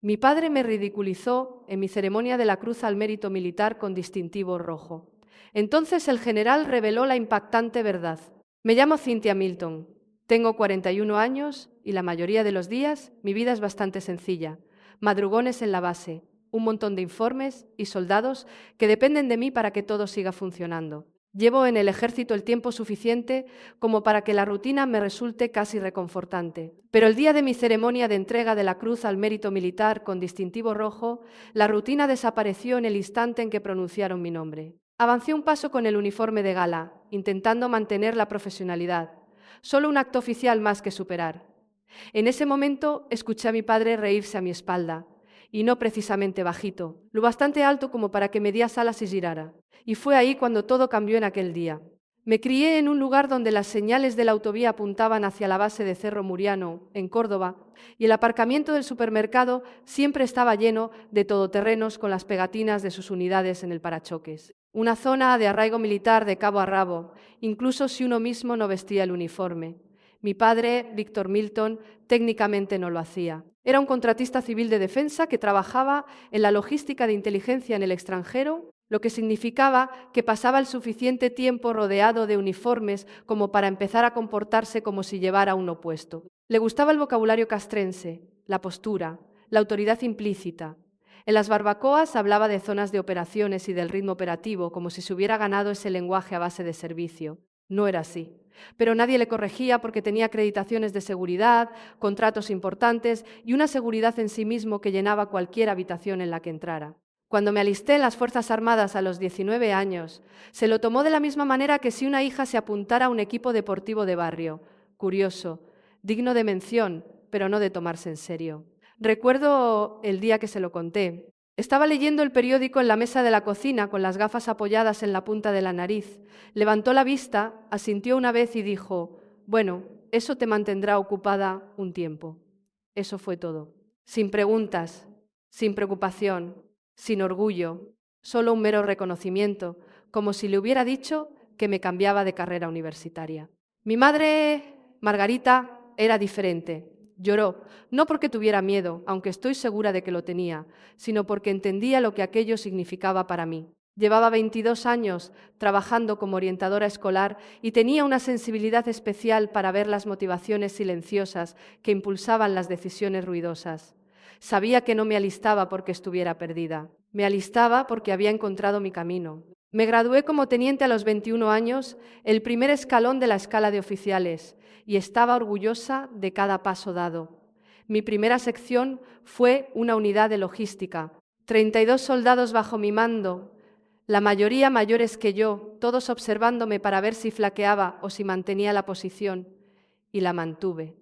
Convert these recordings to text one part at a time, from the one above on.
Mi padre me ridiculizó en mi ceremonia de la Cruz al Mérito Militar con distintivo rojo. Entonces el general reveló la impactante verdad. Me llamo Cynthia Milton, tengo 41 años y la mayoría de los días mi vida es bastante sencilla. Madrugones en la base, un montón de informes y soldados que dependen de mí para que todo siga funcionando. Llevo en el ejército el tiempo suficiente como para que la rutina me resulte casi reconfortante. Pero el día de mi ceremonia de entrega de la Cruz al Mérito Militar con distintivo rojo, la rutina desapareció en el instante en que pronunciaron mi nombre. Avancé un paso con el uniforme de gala, intentando mantener la profesionalidad. Solo un acto oficial más que superar. En ese momento escuché a mi padre reírse a mi espalda, y no precisamente bajito, lo bastante alto como para que me diera alas y girara. Y fue ahí cuando todo cambió en aquel día. Me crié en un lugar donde las señales de la autovía apuntaban hacia la base de Cerro Muriano, en Córdoba, y el aparcamiento del supermercado siempre estaba lleno de todoterrenos con las pegatinas de sus unidades en el parachoques. Una zona de arraigo militar de cabo a rabo, incluso si uno mismo no vestía el uniforme. Mi padre, Víctor Milton, técnicamente no lo hacía. Era un contratista civil de defensa que trabajaba en la logística de inteligencia en el extranjero, lo que significaba que pasaba el suficiente tiempo rodeado de uniformes como para empezar a comportarse como si llevara uno puesto. Le gustaba el vocabulario castrense, la postura, la autoridad implícita. En las barbacoas hablaba de zonas de operaciones y del ritmo operativo, como si se hubiera ganado ese lenguaje a base de servicio. No era así. Pero nadie le corregía porque tenía acreditaciones de seguridad, contratos importantes y una seguridad en sí mismo que llenaba cualquier habitación en la que entrara. Cuando me alisté en las Fuerzas Armadas a los 19 años, se lo tomó de la misma manera que si una hija se apuntara a un equipo deportivo de barrio. Curioso, digno de mención, pero no de tomarse en serio. Recuerdo el día que se lo conté. Estaba leyendo el periódico en la mesa de la cocina con las gafas apoyadas en la punta de la nariz. Levantó la vista, asintió una vez y dijo: «Bueno, eso te mantendrá ocupada un tiempo». Eso fue todo. Sin preguntas, sin preocupación, sin orgullo, solo un mero reconocimiento, como si le hubiera dicho que me cambiaba de carrera universitaria. Mi madre, Margarita, era diferente. Lloró, no porque tuviera miedo, aunque estoy segura de que lo tenía, sino porque entendía lo que aquello significaba para mí. Llevaba 22 años trabajando como orientadora escolar y tenía una sensibilidad especial para ver las motivaciones silenciosas que impulsaban las decisiones ruidosas. Sabía que no me alistaba porque estuviera perdida. Me alistaba porque había encontrado mi camino. Me gradué como teniente a los 21 años, el primer escalón de la escala de oficiales, y estaba orgullosa de cada paso dado. Mi primera sección fue una unidad de logística. 32 soldados bajo mi mando, la mayoría mayores que yo, todos observándome para ver si flaqueaba o si mantenía la posición, y la mantuve.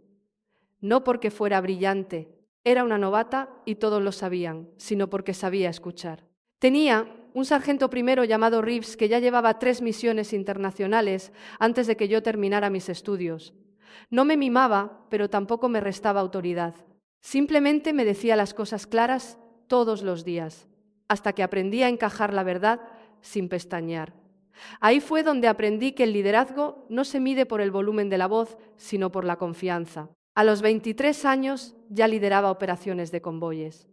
No porque fuera brillante, era una novata y todos lo sabían, sino porque sabía escuchar. Tenía un sargento primero llamado Reeves que ya llevaba 3 misiones internacionales antes de que yo terminara mis estudios. No me mimaba, pero tampoco me restaba autoridad. Simplemente me decía las cosas claras todos los días, hasta que aprendí a encajar la verdad sin pestañear. Ahí fue donde aprendí que el liderazgo no se mide por el volumen de la voz, sino por la confianza. A los 23 años ya lideraba operaciones de convoyes.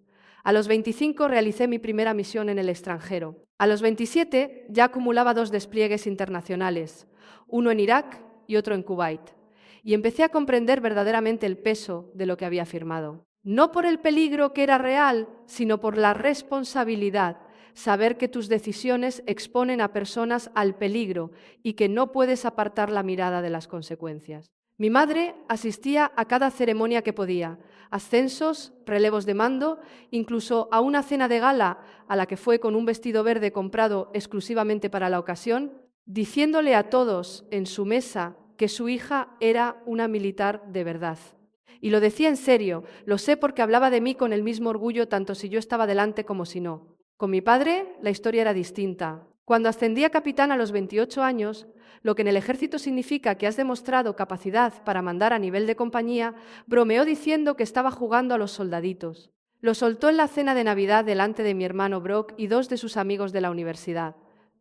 A los 25 realicé mi primera misión en el extranjero. A los 27 ya acumulaba 2 despliegues internacionales, uno en Irak y otro en Kuwait. Y empecé a comprender verdaderamente el peso de lo que había firmado. No por el peligro que era real, sino por la responsabilidad. Saber que tus decisiones exponen a personas al peligro y que no puedes apartar la mirada de las consecuencias. Mi madre asistía a cada ceremonia que podía, ascensos, relevos de mando, incluso a una cena de gala a la que fue con un vestido verde comprado exclusivamente para la ocasión, diciéndole a todos en su mesa que su hija era una militar de verdad. Y lo decía en serio, lo sé porque hablaba de mí con el mismo orgullo tanto si yo estaba delante como si no. Con mi padre la historia era distinta. Cuando ascendí a capitán a los 28 años, lo que en el ejército significa que has demostrado capacidad para mandar a nivel de compañía, bromeó diciendo que estaba jugando a los soldaditos. Lo soltó en la cena de Navidad delante de mi hermano Brock y 2 de sus amigos de la universidad.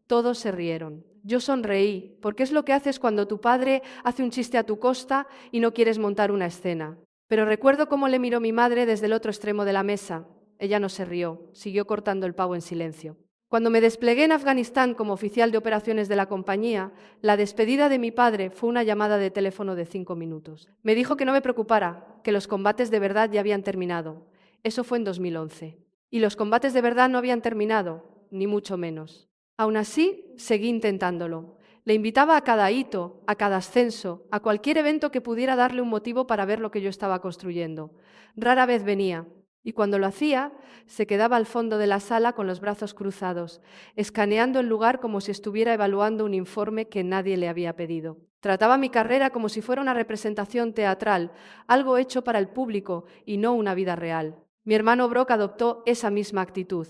Todos se rieron. Yo sonreí, porque es lo que haces cuando tu padre hace un chiste a tu costa y no quieres montar una escena. Pero recuerdo cómo le miró mi madre desde el otro extremo de la mesa. Ella no se rió, siguió cortando el pavo en silencio. Cuando me desplegué en Afganistán como oficial de operaciones de la compañía, la despedida de mi padre fue una llamada de teléfono de 5 minutos. Me dijo que no me preocupara, que los combates de verdad ya habían terminado. Eso fue en 2011. Y los combates de verdad no habían terminado, ni mucho menos. Aún así, seguí intentándolo. Le invitaba a cada hito, a cada ascenso, a cualquier evento que pudiera darle un motivo para ver lo que yo estaba construyendo. Rara vez venía. Y cuando lo hacía, se quedaba al fondo de la sala con los brazos cruzados, escaneando el lugar como si estuviera evaluando un informe que nadie le había pedido. Trataba mi carrera como si fuera una representación teatral, algo hecho para el público y no una vida real. Mi hermano Brock adoptó esa misma actitud.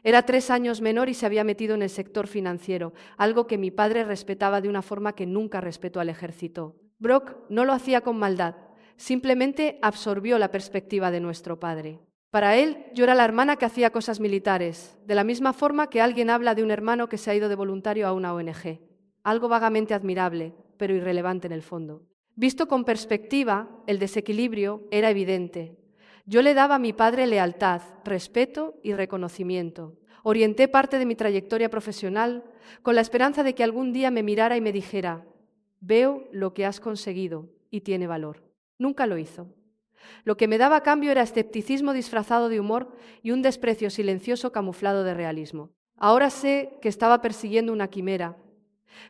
Era 3 años menor y se había metido en el sector financiero, algo que mi padre respetaba de una forma que nunca respetó al ejército. Brock no lo hacía con maldad. Simplemente absorbió la perspectiva de nuestro padre. Para él, yo era la hermana que hacía cosas militares, de la misma forma que alguien habla de un hermano que se ha ido de voluntario a una ONG. Algo vagamente admirable, pero irrelevante en el fondo. Visto con perspectiva, el desequilibrio era evidente. Yo le daba a mi padre lealtad, respeto y reconocimiento. Orienté parte de mi trayectoria profesional con la esperanza de que algún día me mirara y me dijera: «Veo lo que has conseguido y tiene valor». Nunca lo hizo. Lo que me daba a cambio era escepticismo disfrazado de humor y un desprecio silencioso camuflado de realismo. Ahora sé que estaba persiguiendo una quimera,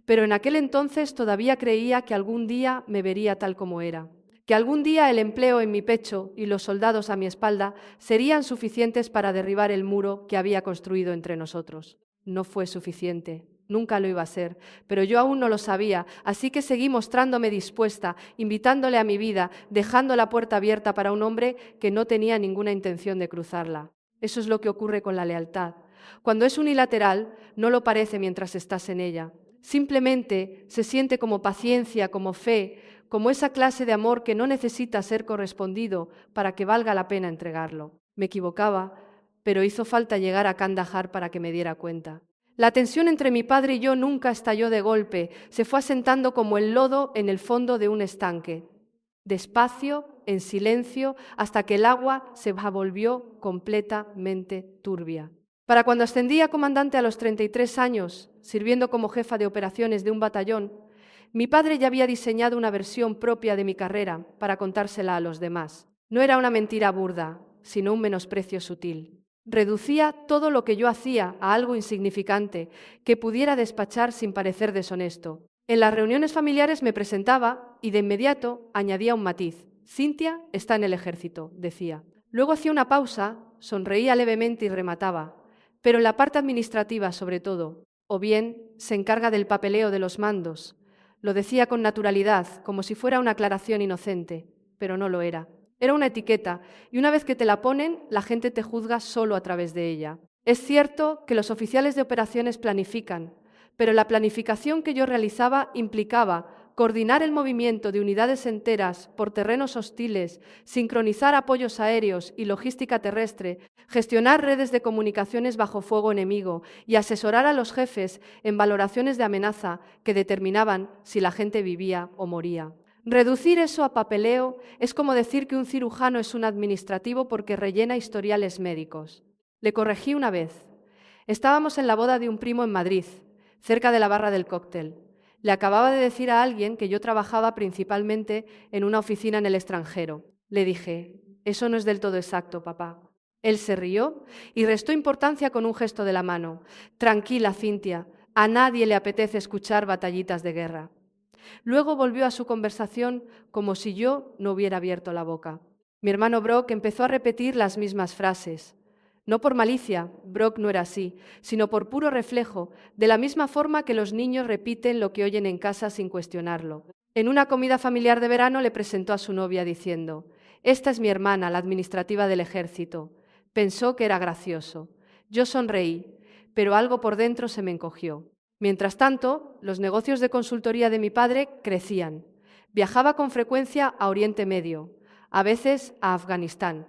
pero en aquel entonces todavía creía que algún día me vería tal como era, que algún día el empleo en mi pecho y los soldados a mi espalda serían suficientes para derribar el muro que había construido entre nosotros. No fue suficiente. Nunca lo iba a ser, pero yo aún no lo sabía, así que seguí mostrándome dispuesta, invitándole a mi vida, dejando la puerta abierta para un hombre que no tenía ninguna intención de cruzarla. Eso es lo que ocurre con la lealtad. Cuando es unilateral, no lo parece mientras estás en ella. Simplemente se siente como paciencia, como fe, como esa clase de amor que no necesita ser correspondido para que valga la pena entregarlo. Me equivocaba, pero hizo falta llegar a Kandahar para que me diera cuenta. La tensión entre mi padre y yo nunca estalló de golpe, se fue asentando como el lodo en el fondo de un estanque. Despacio, en silencio, hasta que el agua se volvió completamente turbia. Para cuando ascendí a comandante a los 33 años, sirviendo como jefa de operaciones de un batallón, mi padre ya había diseñado una versión propia de mi carrera para contársela a los demás. No era una mentira burda, sino un menosprecio sutil. Reducía todo lo que yo hacía a algo insignificante que pudiera despachar sin parecer deshonesto. En las reuniones familiares me presentaba y de inmediato añadía un matiz. «Cintia está en el ejército», decía. Luego hacía una pausa, sonreía levemente y remataba. «Pero en la parte administrativa, sobre todo. O bien se encarga del papeleo de los mandos». Lo decía con naturalidad, como si fuera una aclaración inocente, pero no lo era. Era una etiqueta, y una vez que te la ponen, la gente te juzga solo a través de ella. Es cierto que los oficiales de operaciones planifican, pero la planificación que yo realizaba implicaba coordinar el movimiento de unidades enteras por terrenos hostiles, sincronizar apoyos aéreos y logística terrestre, gestionar redes de comunicaciones bajo fuego enemigo y asesorar a los jefes en valoraciones de amenaza que determinaban si la gente vivía o moría. Reducir eso a papeleo es como decir que un cirujano es un administrativo porque rellena historiales médicos. Le corregí una vez. Estábamos en la boda de un primo en Madrid, cerca de la barra del cóctel. Le acababa de decir a alguien que yo trabajaba principalmente en una oficina en el extranjero. Le dije: «Eso no es del todo exacto, papá». Él se rió y restó importancia con un gesto de la mano. «Tranquila, Cintia, a nadie le apetece escuchar batallitas de guerra». Luego volvió a su conversación como si yo no hubiera abierto la boca. Mi hermano Brock empezó a repetir las mismas frases. No por malicia, Brock no era así, sino por puro reflejo, de la misma forma que los niños repiten lo que oyen en casa sin cuestionarlo. En una comida familiar de verano le presentó a su novia diciendo: «Esta es mi hermana, la administrativa del ejército». Pensó que era gracioso. Yo sonreí, pero algo por dentro se me encogió. Mientras tanto, los negocios de consultoría de mi padre crecían. Viajaba con frecuencia a Oriente Medio, a veces a Afganistán.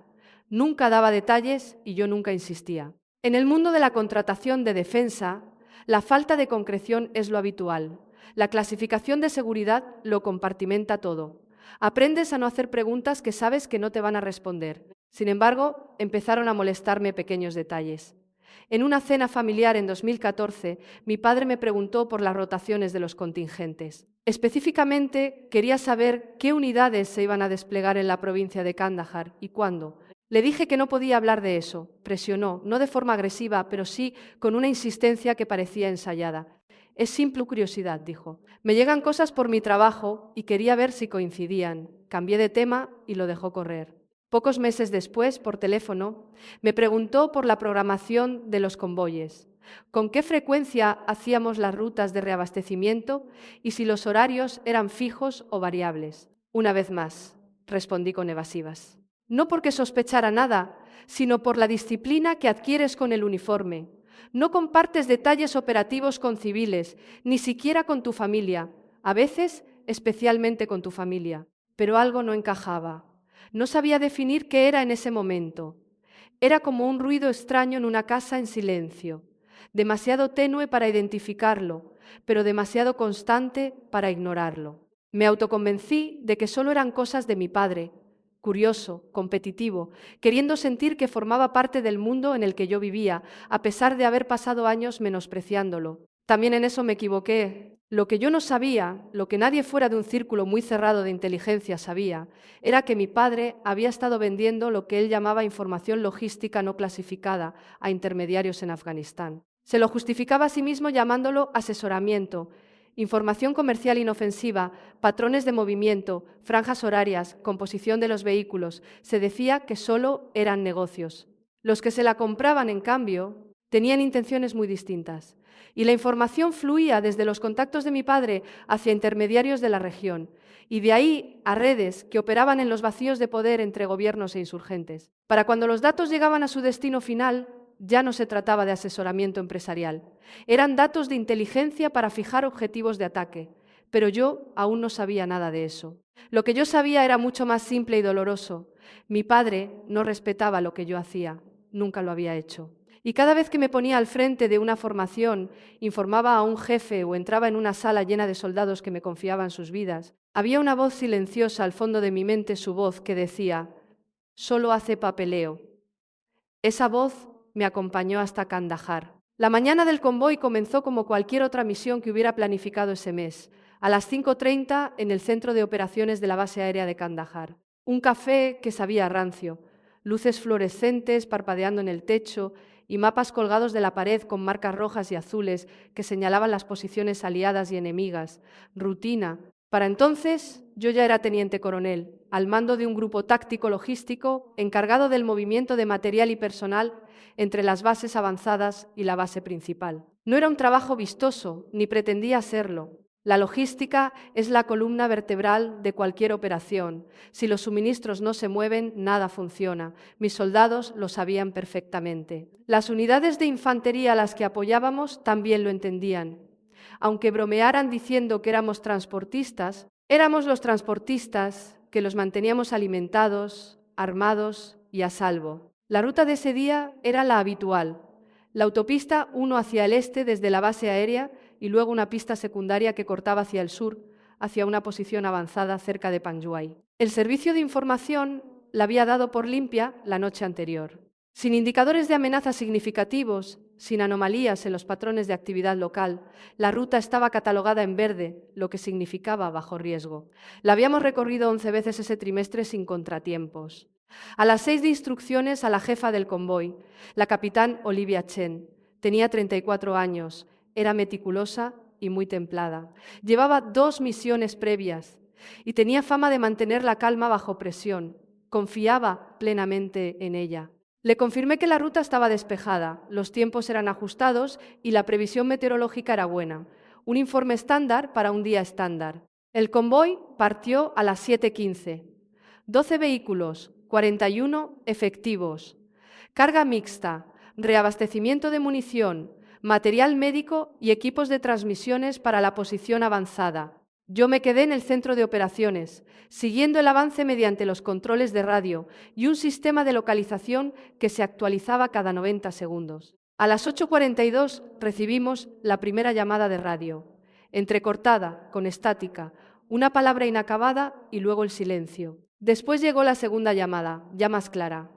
Nunca daba detalles y yo nunca insistía. En el mundo de la contratación de defensa, la falta de concreción es lo habitual. La clasificación de seguridad lo compartimenta todo. Aprendes a no hacer preguntas que sabes que no te van a responder. Sin embargo, empezaron a molestarme pequeños detalles. En una cena familiar en 2014, mi padre me preguntó por las rotaciones de los contingentes. Específicamente, quería saber qué unidades se iban a desplegar en la provincia de Kandahar y cuándo. Le dije que no podía hablar de eso. Presionó, no de forma agresiva, pero sí con una insistencia que parecía ensayada. Es simple curiosidad, dijo. Me llegan cosas por mi trabajo y quería ver si coincidían. Cambié de tema y lo dejó correr. Pocos meses después, por teléfono, me preguntó por la programación de los convoyes, con qué frecuencia hacíamos las rutas de reabastecimiento y si los horarios eran fijos o variables. Una vez más, respondí con evasivas. No porque sospechara nada, sino por la disciplina que adquieres con el uniforme. No compartes detalles operativos con civiles, ni siquiera con tu familia, a veces especialmente con tu familia. Pero algo no encajaba. No sabía definir qué era en ese momento. Era como un ruido extraño en una casa en silencio, demasiado tenue para identificarlo, pero demasiado constante para ignorarlo. Me autoconvencí de que solo eran cosas de mi padre, curioso, competitivo, queriendo sentir que formaba parte del mundo en el que yo vivía, a pesar de haber pasado años menospreciándolo. También en eso me equivoqué. Lo que yo no sabía, lo que nadie fuera de un círculo muy cerrado de inteligencia sabía, era que mi padre había estado vendiendo lo que él llamaba información logística no clasificada a intermediarios en Afganistán. Se lo justificaba a sí mismo llamándolo asesoramiento, información comercial inofensiva, patrones de movimiento, franjas horarias, composición de los vehículos. Se decía que solo eran negocios. Los que se la compraban, en cambio, tenían intenciones muy distintas. Y la información fluía desde los contactos de mi padre hacia intermediarios de la región, y de ahí a redes que operaban en los vacíos de poder entre gobiernos e insurgentes. Para cuando los datos llegaban a su destino final, ya no se trataba de asesoramiento empresarial. Eran datos de inteligencia para fijar objetivos de ataque, pero yo aún no sabía nada de eso. Lo que yo sabía era mucho más simple y doloroso. Mi padre no respetaba lo que yo hacía, nunca lo había hecho. Y cada vez que me ponía al frente de una formación, informaba a un jefe o entraba en una sala llena de soldados que me confiaban sus vidas, había una voz silenciosa al fondo de mi mente, su voz, que decía: «Solo hace papeleo». Esa voz me acompañó hasta Kandahar. La mañana del convoy comenzó como cualquier otra misión que hubiera planificado ese mes, a las 5:30 en el centro de operaciones de la base aérea de Kandahar. Un café que sabía a rancio, luces fluorescentes parpadeando en el techo y mapas colgados de la pared con marcas rojas y azules que señalaban las posiciones aliadas y enemigas. Rutina. Para entonces yo ya era teniente coronel, al mando de un grupo táctico logístico encargado del movimiento de material y personal entre las bases avanzadas y la base principal. No era un trabajo vistoso, ni pretendía serlo. La logística es la columna vertebral de cualquier operación. Si los suministros no se mueven, nada funciona. Mis soldados lo sabían perfectamente. Las unidades de infantería a las que apoyábamos también lo entendían. Aunque bromearan diciendo que éramos transportistas, éramos los transportistas que los manteníamos alimentados, armados y a salvo. La ruta de ese día era la habitual. La autopista 1 hacia el este desde la base aérea y luego una pista secundaria que cortaba hacia el sur, hacia una posición avanzada cerca de Panjwai. El servicio de información la había dado por limpia la noche anterior. Sin indicadores de amenaza significativos, sin anomalías en los patrones de actividad local, la ruta estaba catalogada en verde, lo que significaba bajo riesgo. La habíamos recorrido 11 veces ese trimestre sin contratiempos. A las 6 de instrucciones a la jefa del convoy, la capitán Olivia Chen. Tenía 34 años, era meticulosa y muy templada. Llevaba 2 misiones previas y tenía fama de mantener la calma bajo presión. Confiaba plenamente en ella. Le confirmé que la ruta estaba despejada, los tiempos eran ajustados y la previsión meteorológica era buena. Un informe estándar para un día estándar. El convoy partió a las 7:15. 12 vehículos, 41 efectivos. Carga mixta, reabastecimiento de munición, material médico y equipos de transmisiones para la posición avanzada. Yo me quedé en el centro de operaciones, siguiendo el avance mediante los controles de radio y un sistema de localización que se actualizaba cada 90 segundos. A las 8:42 recibimos la primera llamada de radio, entrecortada, con estática, una palabra inacabada y luego el silencio. Después llegó la segunda llamada, ya más clara.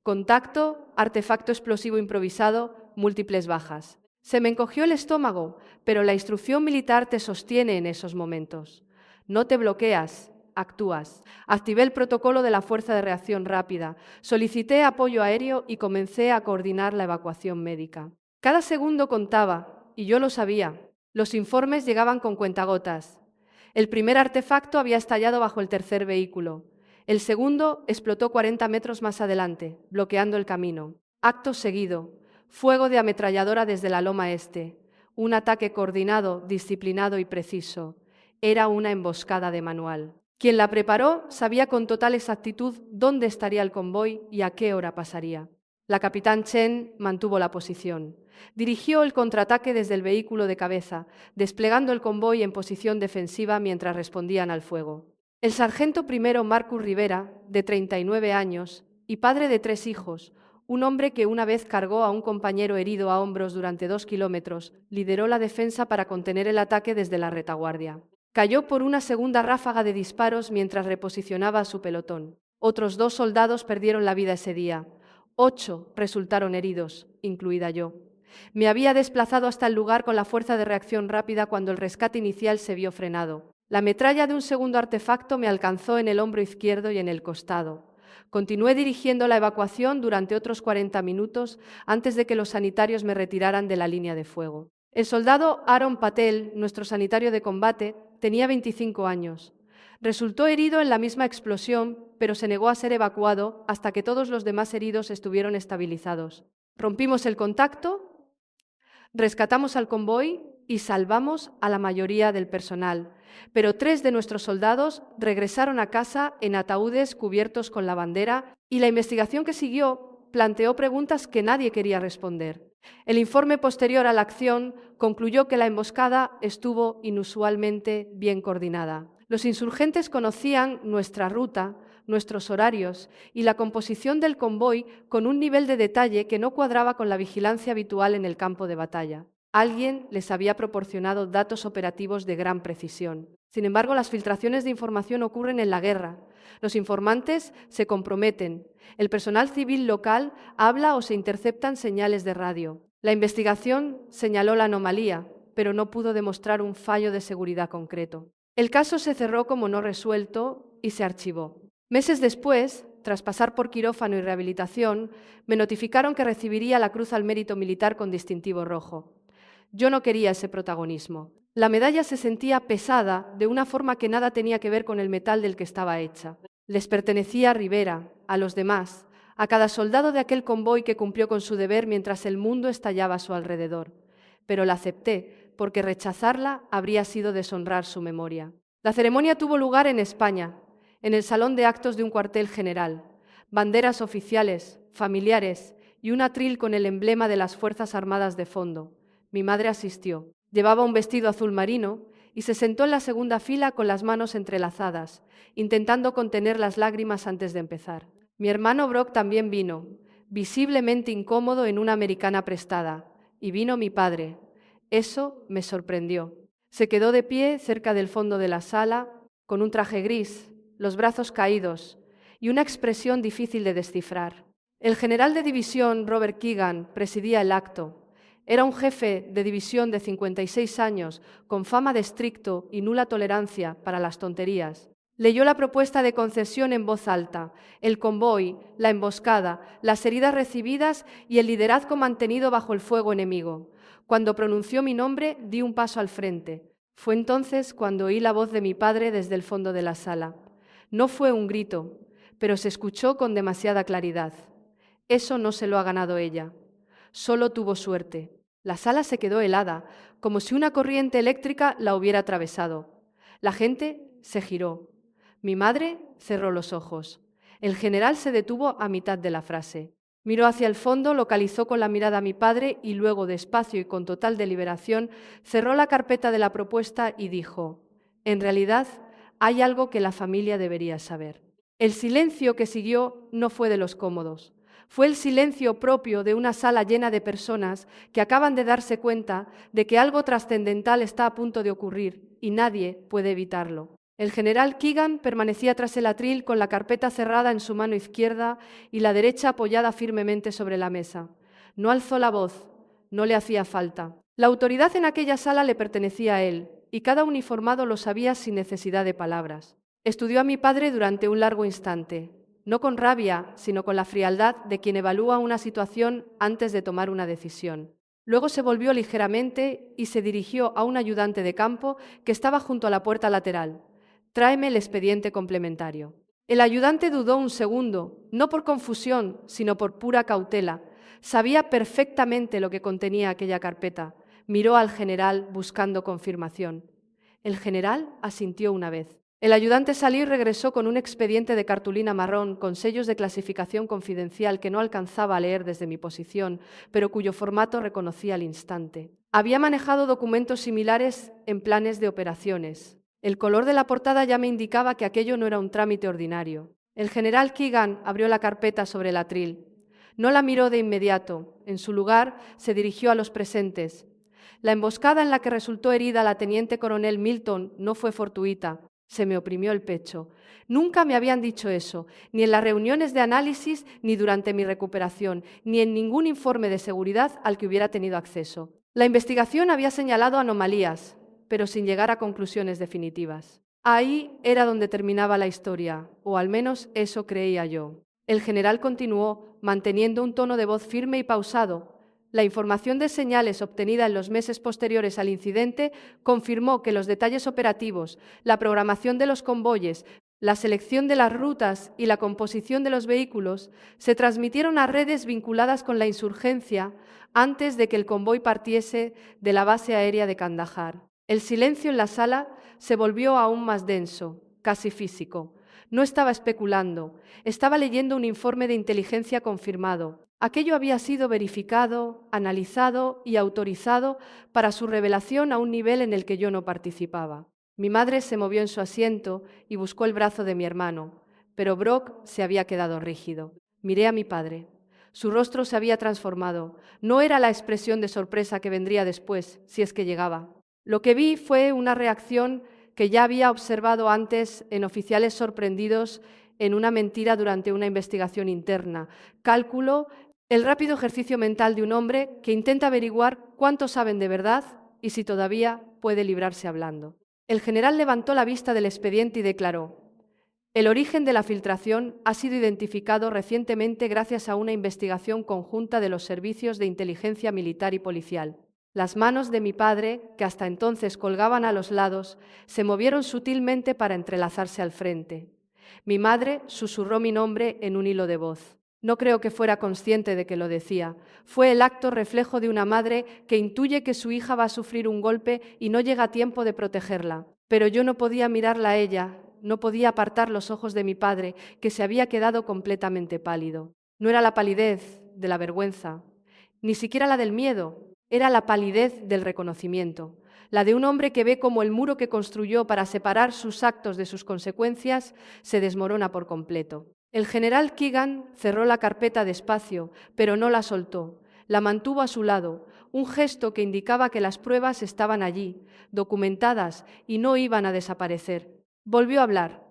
Contacto, artefacto explosivo improvisado, múltiples bajas. Se me encogió el estómago, pero la instrucción militar te sostiene en esos momentos. No te bloqueas, actúas. Activé el protocolo de la Fuerza de Reacción Rápida, solicité apoyo aéreo y comencé a coordinar la evacuación médica. Cada segundo contaba, y yo lo sabía. Los informes llegaban con cuentagotas. El primer artefacto había estallado bajo el tercer vehículo. El segundo explotó 40 metros más adelante, bloqueando el camino. Acto seguido, fuego de ametralladora desde la loma este. Un ataque coordinado, disciplinado y preciso. Era una emboscada de manual. Quien la preparó sabía con total exactitud dónde estaría el convoy y a qué hora pasaría. La capitán Chen mantuvo la posición. Dirigió el contraataque desde el vehículo de cabeza, desplegando el convoy en posición defensiva mientras respondían al fuego. El sargento primero Marcus Rivera, de 39 años, y padre de 3 hijos, un hombre que una vez cargó a un compañero herido a hombros durante 2 kilómetros, lideró la defensa para contener el ataque desde la retaguardia. Cayó por una segunda ráfaga de disparos mientras reposicionaba a su pelotón. Otros 2 soldados perdieron la vida ese día. 8 resultaron heridos, incluida yo. Me había desplazado hasta el lugar con la fuerza de reacción rápida cuando el rescate inicial se vio frenado. La metralla de un segundo artefacto me alcanzó en el hombro izquierdo y en el costado. Continué dirigiendo la evacuación durante otros 40 minutos antes de que los sanitarios me retiraran de la línea de fuego. El soldado Aaron Patel, nuestro sanitario de combate, tenía 25 años. Resultó herido en la misma explosión, pero se negó a ser evacuado hasta que todos los demás heridos estuvieron estabilizados. Rompimos el contacto, rescatamos al convoy y salvamos a la mayoría del personal, pero 3 de nuestros soldados regresaron a casa en ataúdes cubiertos con la bandera y la investigación que siguió planteó preguntas que nadie quería responder. El informe posterior a la acción concluyó que la emboscada estuvo inusualmente bien coordinada. Los insurgentes conocían nuestra ruta, nuestros horarios y la composición del convoy con un nivel de detalle que no cuadraba con la vigilancia habitual en el campo de batalla. Alguien les había proporcionado datos operativos de gran precisión. Sin embargo, las filtraciones de información ocurren en la guerra. Los informantes se comprometen. El personal civil local habla o se interceptan señales de radio. La investigación señaló la anomalía, pero no pudo demostrar un fallo de seguridad concreto. El caso se cerró como no resuelto y se archivó. Meses después, tras pasar por quirófano y rehabilitación, me notificaron que recibiría la Cruz al Mérito Militar con distintivo rojo. Yo no quería ese protagonismo. La medalla se sentía pesada de una forma que nada tenía que ver con el metal del que estaba hecha. Les pertenecía a Rivera, a los demás, a cada soldado de aquel convoy que cumplió con su deber mientras el mundo estallaba a su alrededor. Pero la acepté, porque rechazarla habría sido deshonrar su memoria. La ceremonia tuvo lugar en España, en el salón de actos de un cuartel general. Banderas oficiales, familiares y un atril con el emblema de las Fuerzas Armadas de fondo. Mi madre asistió. Llevaba un vestido azul marino y se sentó en la segunda fila con las manos entrelazadas, intentando contener las lágrimas antes de empezar. Mi hermano Brock también vino, visiblemente incómodo en una americana prestada, y vino mi padre. Eso me sorprendió. Se quedó de pie cerca del fondo de la sala, con un traje gris, los brazos caídos y una expresión difícil de descifrar. El general de división Robert Keegan presidía el acto. Era un jefe de división de 56 años, con fama de estricto y nula tolerancia para las tonterías. Leyó la propuesta de concesión en voz alta, el convoy, la emboscada, las heridas recibidas y el liderazgo mantenido bajo el fuego enemigo. Cuando pronunció mi nombre, di un paso al frente. Fue entonces cuando oí la voz de mi padre desde el fondo de la sala. No fue un grito, pero se escuchó con demasiada claridad. Eso no se lo ha ganado ella. Solo tuvo suerte. La sala se quedó helada, como si una corriente eléctrica la hubiera atravesado. La gente se giró. Mi madre cerró los ojos. El general se detuvo a mitad de la frase. Miró hacia el fondo, localizó con la mirada a mi padre y luego, despacio y con total deliberación, cerró la carpeta de la propuesta y dijo: «En realidad, hay algo que la familia debería saber». El silencio que siguió no fue de los cómodos. Fue el silencio propio de una sala llena de personas que acaban de darse cuenta de que algo trascendental está a punto de ocurrir y nadie puede evitarlo. El general Keegan permanecía tras el atril con la carpeta cerrada en su mano izquierda y la derecha apoyada firmemente sobre la mesa. No alzó la voz, no le hacía falta. La autoridad en aquella sala le pertenecía a él, y cada uniformado lo sabía sin necesidad de palabras. Estudió a mi padre durante un largo instante, no con rabia, sino con la frialdad de quien evalúa una situación antes de tomar una decisión. Luego se volvió ligeramente y se dirigió a un ayudante de campo que estaba junto a la puerta lateral. Tráeme el expediente complementario. El ayudante dudó un segundo, no por confusión, sino por pura cautela. Sabía perfectamente lo que contenía aquella carpeta. Miró al general buscando confirmación. El general asintió una vez. El ayudante salió y regresó con un expediente de cartulina marrón con sellos de clasificación confidencial que no alcanzaba a leer desde mi posición, pero cuyo formato reconocí al instante. Había manejado documentos similares en planes de operaciones. El color de la portada ya me indicaba que aquello no era un trámite ordinario. El general Keegan abrió la carpeta sobre el atril. No la miró de inmediato. En su lugar, se dirigió a los presentes. La emboscada en la que resultó herida la teniente coronel Milton no fue fortuita. Se me oprimió el pecho. Nunca me habían dicho eso, ni en las reuniones de análisis, ni durante mi recuperación, ni en ningún informe de seguridad al que hubiera tenido acceso. La investigación había señalado anomalías, pero sin llegar a conclusiones definitivas. Ahí era donde terminaba la historia, o al menos eso creía yo. El general continuó, manteniendo un tono de voz firme y pausado. La información de señales obtenida en los meses posteriores al incidente confirmó que los detalles operativos, la programación de los convoyes, la selección de las rutas y la composición de los vehículos se transmitieron a redes vinculadas con la insurgencia antes de que el convoy partiese de la base aérea de Kandahar. El silencio en la sala se volvió aún más denso, casi físico. No estaba especulando, estaba leyendo un informe de inteligencia confirmado. Aquello había sido verificado, analizado y autorizado para su revelación a un nivel en el que yo no participaba. Mi madre se movió en su asiento y buscó el brazo de mi hermano, pero Brock se había quedado rígido. Miré a mi padre. Su rostro se había transformado. No era la expresión de sorpresa que vendría después, si es que llegaba. Lo que vi fue una reacción que ya había observado antes en oficiales sorprendidos en una mentira durante una investigación interna. Cálculo, el rápido ejercicio mental de un hombre que intenta averiguar cuánto saben de verdad y si todavía puede librarse hablando. El general levantó la vista del expediente y declaró: el origen de la filtración ha sido identificado recientemente gracias a una investigación conjunta de los servicios de inteligencia militar y policial. Las manos de mi padre, que hasta entonces colgaban a los lados, se movieron sutilmente para entrelazarse al frente. Mi madre susurró mi nombre en un hilo de voz. No creo que fuera consciente de que lo decía. Fue el acto reflejo de una madre que intuye que su hija va a sufrir un golpe y no llega a tiempo de protegerla. Pero yo no podía mirarla a ella, no podía apartar los ojos de mi padre, que se había quedado completamente pálido. No era la palidez de la vergüenza, ni siquiera la del miedo. Era la palidez del reconocimiento, la de un hombre que ve cómo el muro que construyó para separar sus actos de sus consecuencias se desmorona por completo. El general Keegan cerró la carpeta despacio, pero no la soltó. La mantuvo a su lado, un gesto que indicaba que las pruebas estaban allí, documentadas y no iban a desaparecer. Volvió a hablar.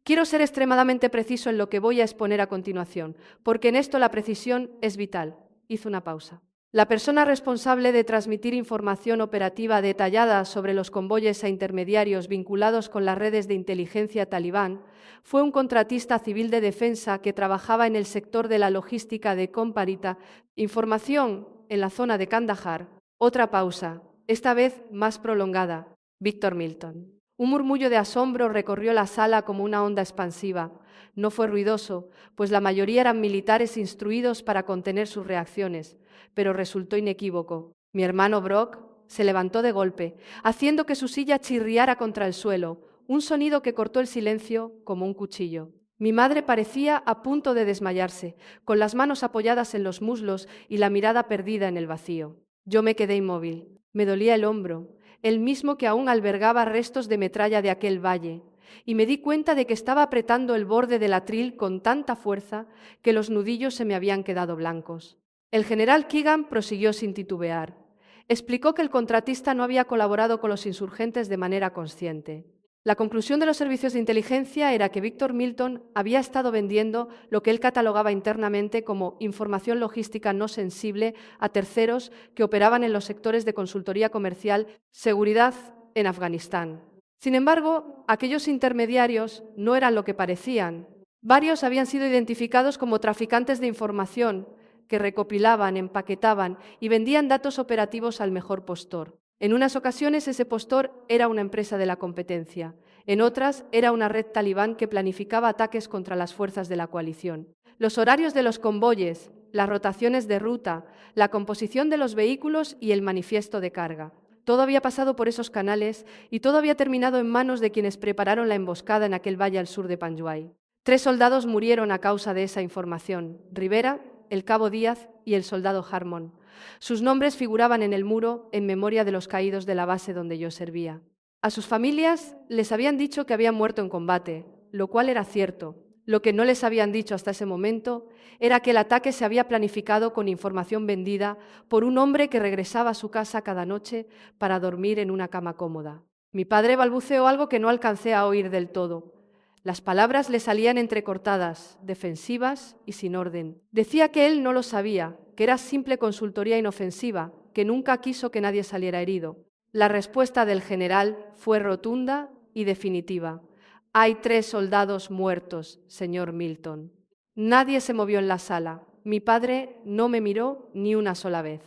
Quiero ser extremadamente preciso en lo que voy a exponer a continuación, porque en esto la precisión es vital. Hizo una pausa. La persona responsable de transmitir información operativa detallada sobre los convoyes a intermediarios vinculados con las redes de inteligencia talibán fue un contratista civil de defensa que trabajaba en el sector de la logística de Comparita. Información en la zona de Kandahar. Otra pausa, esta vez más prolongada. Víctor Milton. Un murmullo de asombro recorrió la sala como una onda expansiva. No fue ruidoso, pues la mayoría eran militares instruidos para contener sus reacciones, pero resultó inequívoco. Mi hermano Brock se levantó de golpe, haciendo que su silla chirriara contra el suelo, un sonido que cortó el silencio como un cuchillo. Mi madre parecía a punto de desmayarse, con las manos apoyadas en los muslos y la mirada perdida en el vacío. Yo me quedé inmóvil. Me dolía el hombro, el mismo que aún albergaba restos de metralla de aquel valle, y me di cuenta de que estaba apretando el borde del atril con tanta fuerza que los nudillos se me habían quedado blancos. El general Keegan prosiguió sin titubear. Explicó que el contratista no había colaborado con los insurgentes de manera consciente. La conclusión de los servicios de inteligencia era que Víctor Milton había estado vendiendo lo que él catalogaba internamente como información logística no sensible a terceros que operaban en los sectores de consultoría comercial, seguridad en Afganistán. Sin embargo, aquellos intermediarios no eran lo que parecían. Varios habían sido identificados como traficantes de información que recopilaban, empaquetaban y vendían datos operativos al mejor postor. En unas ocasiones ese postor era una empresa de la competencia, en otras era una red talibán que planificaba ataques contra las fuerzas de la coalición. Los horarios de los convoyes, las rotaciones de ruta, la composición de los vehículos y el manifiesto de carga. Todo había pasado por esos canales y todo había terminado en manos de quienes prepararon la emboscada en aquel valle al sur de Panjwai. 3 soldados murieron a causa de esa información: Rivera, el cabo Díaz y el soldado Harmon. Sus nombres figuraban en el muro en memoria de los caídos de la base donde yo servía. A sus familias les habían dicho que habían muerto en combate, lo cual era cierto. Lo que no les habían dicho hasta ese momento era que el ataque se había planificado con información vendida por un hombre que regresaba a su casa cada noche para dormir en una cama cómoda. Mi padre balbuceó algo que no alcancé a oír del todo. Las palabras le salían entrecortadas, defensivas y sin orden. Decía que él no lo sabía, que era simple consultoría inofensiva, que nunca quiso que nadie saliera herido. La respuesta del general fue rotunda y definitiva. Hay 3 soldados muertos, señor Milton. Nadie se movió en la sala. Mi padre no me miró ni una sola vez.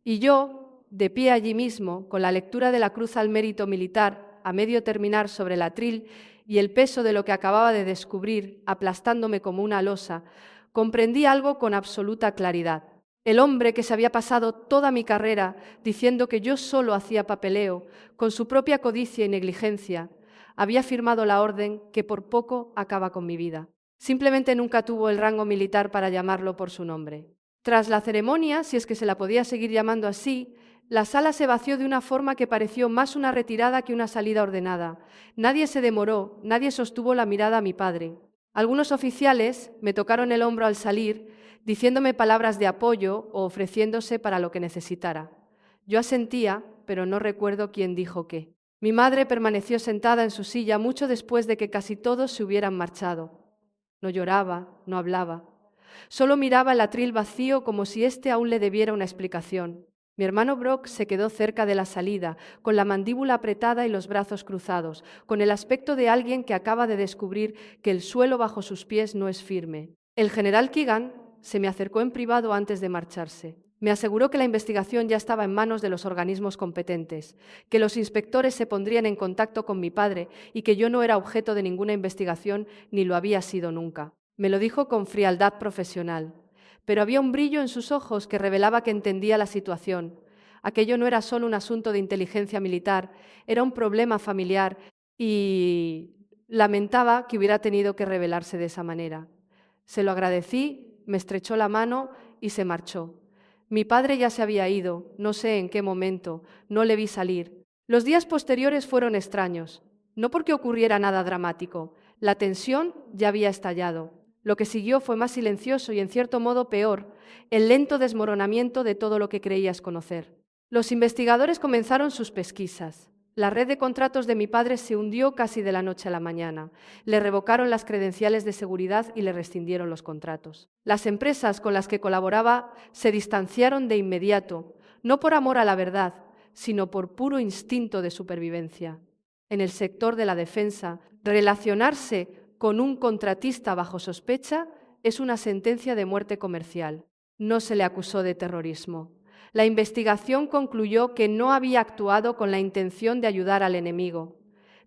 Y yo, de pie allí mismo, con la lectura de la Cruz al Mérito Militar a medio terminar sobre el atril y el peso de lo que acababa de descubrir aplastándome como una losa, comprendí algo con absoluta claridad. El hombre que se había pasado toda mi carrera diciendo que yo solo hacía papeleo, con su propia codicia y negligencia, había firmado la orden que por poco acaba con mi vida. Simplemente nunca tuvo el rango militar para llamarlo por su nombre. Tras la ceremonia, si es que se la podía seguir llamando así, la sala se vació de una forma que pareció más una retirada que una salida ordenada. Nadie se demoró, nadie sostuvo la mirada a mi padre. Algunos oficiales me tocaron el hombro al salir, diciéndome palabras de apoyo o ofreciéndose para lo que necesitara. Yo asentía, pero no recuerdo quién dijo qué. Mi madre permaneció sentada en su silla mucho después de que casi todos se hubieran marchado. No lloraba, no hablaba. Solo miraba el atril vacío como si éste aún le debiera una explicación. Mi hermano Brock se quedó cerca de la salida, con la mandíbula apretada y los brazos cruzados, con el aspecto de alguien que acaba de descubrir que el suelo bajo sus pies no es firme. El general Keegan se me acercó en privado antes de marcharse. Me aseguró que la investigación ya estaba en manos de los organismos competentes, que los inspectores se pondrían en contacto con mi padre y que yo no era objeto de ninguna investigación ni lo había sido nunca. Me lo dijo con frialdad profesional, pero había un brillo en sus ojos que revelaba que entendía la situación. Aquello no era solo un asunto de inteligencia militar, era un problema familiar y lamentaba que hubiera tenido que revelarse de esa manera. Se lo agradecí, me estrechó la mano y se marchó. Mi padre ya se había ido, no sé en qué momento, no le vi salir. Los días posteriores fueron extraños, no porque ocurriera nada dramático. La tensión ya había estallado. Lo que siguió fue más silencioso y en cierto modo peor, el lento desmoronamiento de todo lo que creías conocer. Los investigadores comenzaron sus pesquisas. La red de contratos de mi padre se hundió casi de la noche a la mañana. Le revocaron las credenciales de seguridad y le rescindieron los contratos. Las empresas con las que colaboraba se distanciaron de inmediato, no por amor a la verdad, sino por puro instinto de supervivencia. En el sector de la defensa, relacionarse con un contratista bajo sospecha es una sentencia de muerte comercial. No se le acusó de terrorismo. La investigación concluyó que no había actuado con la intención de ayudar al enemigo,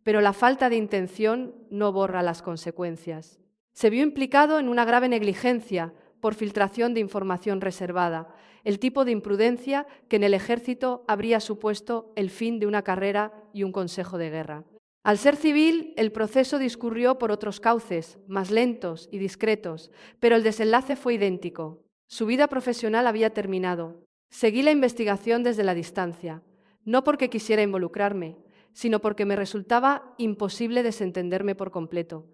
pero la falta de intención no borra las consecuencias. Se vio implicado en una grave negligencia por filtración de información reservada, el tipo de imprudencia que en el ejército habría supuesto el fin de una carrera y un consejo de guerra. Al ser civil, el proceso discurrió por otros cauces, más lentos y discretos, pero el desenlace fue idéntico. Su vida profesional había terminado. Seguí la investigación desde la distancia, no porque quisiera involucrarme, sino porque me resultaba imposible desentenderme por completo.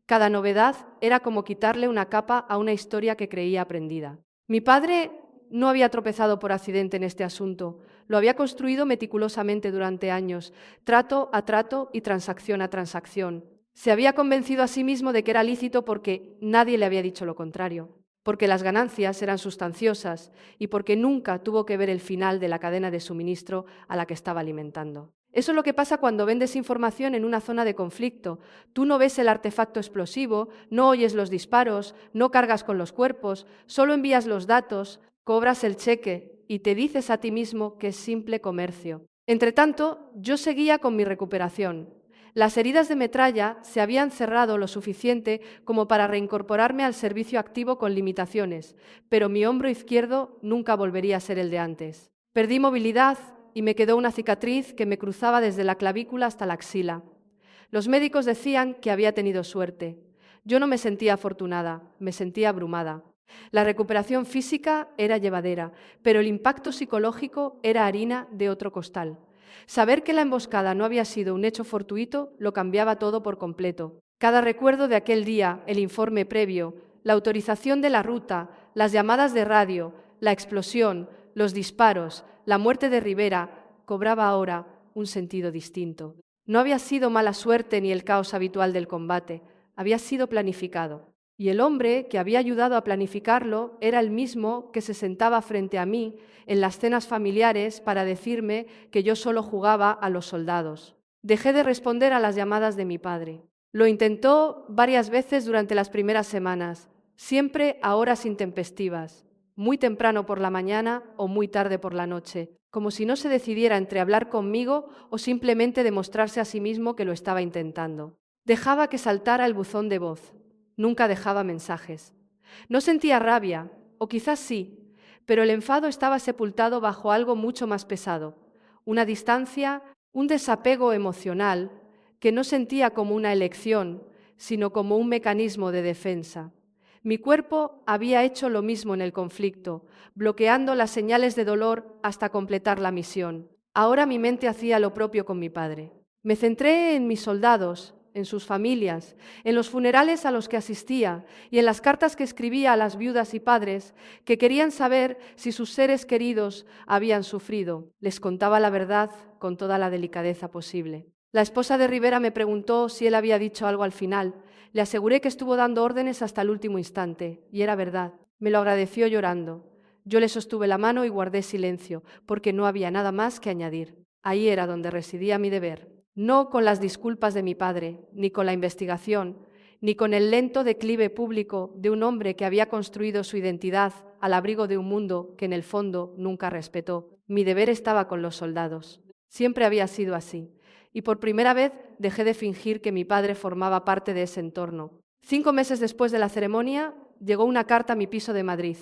Cada novedad era como quitarle una capa a una historia que creía aprendida. Mi padre No había tropezado por accidente en este asunto. Lo había construido meticulosamente durante años, trato a trato y transacción a transacción. Se había convencido a sí mismo de que era lícito porque nadie le había dicho lo contrario, porque las ganancias eran sustanciosas y porque nunca tuvo que ver el final de la cadena de suministro a la que estaba alimentando. Eso es lo que pasa cuando vendes información en una zona de conflicto. Tú no ves el artefacto explosivo, no oyes los disparos, no cargas con los cuerpos, solo envías los datos, cobras el cheque y te dices a ti mismo que es simple comercio. Entretanto, yo seguía con mi recuperación. Las heridas de metralla se habían cerrado lo suficiente como para reincorporarme al servicio activo con limitaciones, pero mi hombro izquierdo nunca volvería a ser el de antes. Perdí movilidad y me quedó una cicatriz que me cruzaba desde la clavícula hasta la axila. Los médicos decían que había tenido suerte. Yo no me sentía afortunada, me sentía abrumada. La recuperación física era llevadera, pero el impacto psicológico era harina de otro costal. Saber que la emboscada no había sido un hecho fortuito lo cambiaba todo por completo. Cada recuerdo de aquel día, el informe previo, la autorización de la ruta, las llamadas de radio, la explosión, los disparos, la muerte de Rivera, cobraba ahora un sentido distinto. No había sido mala suerte ni el caos habitual del combate, había sido planificado. Y el hombre que había ayudado a planificarlo era el mismo que se sentaba frente a mí en las cenas familiares para decirme que yo solo jugaba a los soldados. Dejé de responder a las llamadas de mi padre. Lo intentó varias veces durante las primeras semanas, siempre a horas intempestivas, muy temprano por la mañana o muy tarde por la noche, como si no se decidiera entre hablar conmigo o simplemente demostrarse a sí mismo que lo estaba intentando. Dejaba que saltara el buzón de voz. Nunca dejaba mensajes. No sentía rabia, o quizás sí, pero el enfado estaba sepultado bajo algo mucho más pesado, una distancia, un desapego emocional que no sentía como una elección, sino como un mecanismo de defensa. Mi cuerpo había hecho lo mismo en el conflicto, bloqueando las señales de dolor hasta completar la misión. Ahora mi mente hacía lo propio con mi padre. Me centré en mis soldados, en sus familias, en los funerales a los que asistía y en las cartas que escribía a las viudas y padres que querían saber si sus seres queridos habían sufrido. Les contaba la verdad con toda la delicadeza posible. La esposa de Rivera me preguntó si él había dicho algo al final. Le aseguré que estuvo dando órdenes hasta el último instante, y era verdad. Me lo agradeció llorando. Yo le sostuve la mano y guardé silencio, porque no había nada más que añadir. Ahí era donde residía mi deber. No con las disculpas de mi padre, ni con la investigación, ni con el lento declive público de un hombre que había construido su identidad al abrigo de un mundo que en el fondo nunca respetó. Mi deber estaba con los soldados. Siempre había sido así. Y por primera vez dejé de fingir que mi padre formaba parte de ese entorno. 5 meses después de la ceremonia, llegó una carta a mi piso de Madrid.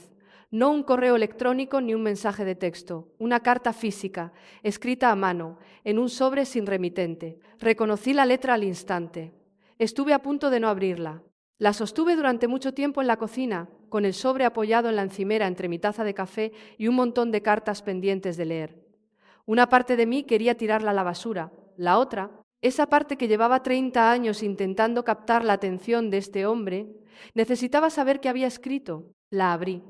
No un correo electrónico ni un mensaje de texto, una carta física, escrita a mano, en un sobre sin remitente. Reconocí la letra al instante. Estuve a punto de no abrirla. La sostuve durante mucho tiempo en la cocina, con el sobre apoyado en la encimera entre mi taza de café y un montón de cartas pendientes de leer. Una parte de mí quería tirarla a la basura, la otra, esa parte que llevaba 30 años intentando captar la atención de este hombre, necesitaba saber qué había escrito. La abrí.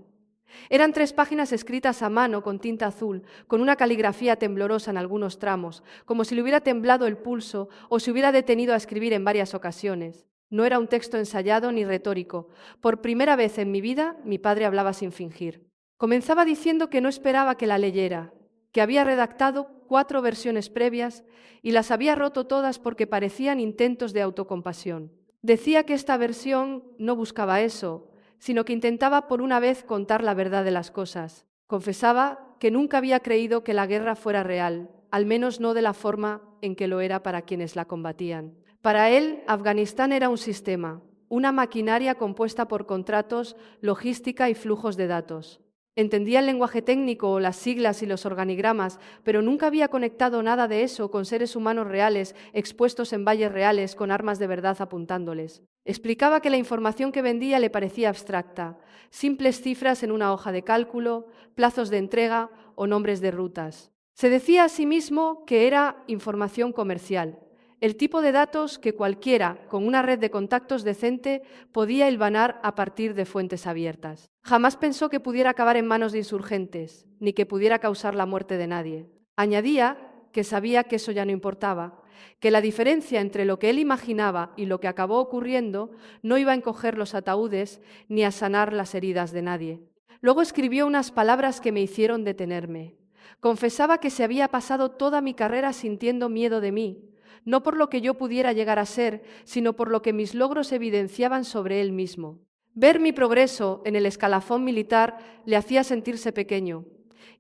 Eran 3 páginas escritas a mano con tinta azul, con una caligrafía temblorosa en algunos tramos, como si le hubiera temblado el pulso o se hubiera detenido a escribir en varias ocasiones. No era un texto ensayado ni retórico. Por primera vez en mi vida, mi padre hablaba sin fingir. Comenzaba diciendo que no esperaba que la leyera, que había redactado 4 versiones previas y las había roto todas porque parecían intentos de autocompasión. Decía que esta versión no buscaba eso, sino que intentaba por una vez contar la verdad de las cosas. Confesaba que nunca había creído que la guerra fuera real, al menos no de la forma en que lo era para quienes la combatían. Para él, Afganistán era un sistema, una maquinaria compuesta por contratos, logística y flujos de datos. Entendía el lenguaje técnico o las siglas y los organigramas, pero nunca había conectado nada de eso con seres humanos reales, expuestos en valles reales, con armas de verdad apuntándoles. Explicaba que la información que vendía le parecía abstracta, simples cifras en una hoja de cálculo, plazos de entrega o nombres de rutas. Se decía a sí mismo que era información comercial. el tipo de datos que cualquiera con una red de contactos decente podía hilvanar a partir de fuentes abiertas. Jamás pensó que pudiera acabar en manos de insurgentes, ni que pudiera causar la muerte de nadie. Añadía que sabía que eso ya no importaba, que la diferencia entre lo que él imaginaba y lo que acabó ocurriendo no iba a encoger los ataúdes ni a sanar las heridas de nadie. Luego escribió unas palabras que me hicieron detenerme. Confesaba que se había pasado toda mi carrera sintiendo miedo de mí, no por lo que yo pudiera llegar a ser, sino por lo que mis logros evidenciaban sobre él mismo. Ver mi progreso en el escalafón militar le hacía sentirse pequeño,